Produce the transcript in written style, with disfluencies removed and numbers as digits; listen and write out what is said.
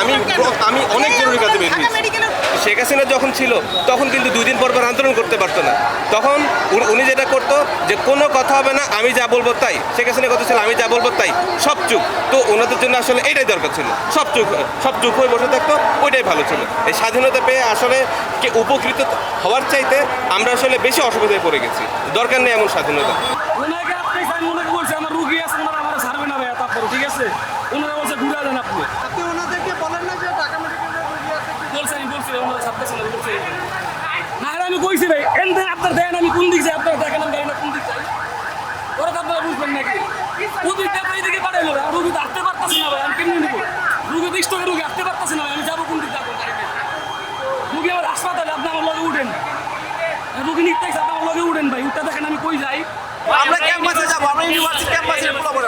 আমি আমি অনেক জরুরি কাজে বের হয়েছি। শেখ হাসিনা যখন ছিল তখন কিন্তু 2 দিন পর পর আন্দোলন করতে পারতো না। তখন উনি যেটা করতো যে কোনো কথা হবে না, আমি যা বলবো তাই। শেখ হাসিনার কথা ছিল আমি যা বলবো তাই, সব চুপ। তো ওনাদের জন্য আসলে এইটাই দরকার ছিল, সব চুপ হয়ে বসে থাকতো, ওইটাই ভালো ছিল। এই স্বাধীনতা পেয়ে আসলে উপকৃত হওয়ার চাইতে আমরা আসলে বেশি অসুবিধায় পড়ে গেছি। দরকার নেই এমন স্বাধীনতা। ওনাকে আপনি মনে বলছে আমার রুগী আছে, ওনারা আমার ছাড়বে না ভাইয়া, তারপর ঠিক আছে ওনারা বলছে ঘুরে দেন আপনি। আপনি ওনাদেরকে বলেন না যে ঢাকা মেডিকেলের রোগী আছে? বলছে আমি বলছি ওনারা ছাড়তেছে না, বলছে না হলে আমি কইছি ভাই এনতে আপনার দেন আমি কোন দিক যাই আপনারা দেখেন আমি গাড়িটা কোন দিক যাই, ওরা তো আপনারা বুঝবেন নাকি ওদিকে এইদিকে পাঠাইলো না, রুগী তো আসতে পারতেছে না ভাই, আমি কেমনি নিব রুগী তো স্টকে রুগী আসতে পারতেছে না ভাই, আমি যাবো কোন দিক যাবো গাড়িতে? রুগী আমার হাসপাতালে, আপনি আমার লগে উঠেন, রুগী নিতে আপনি আমার লগে উঠেন ভাই, উঠতে দেখেন আমি কই যাই। আমরা ক্যাম্পাসে যাবো, আমরা ইউনিভার্সিটি ক্যাম্পাসে বলবো আমরা।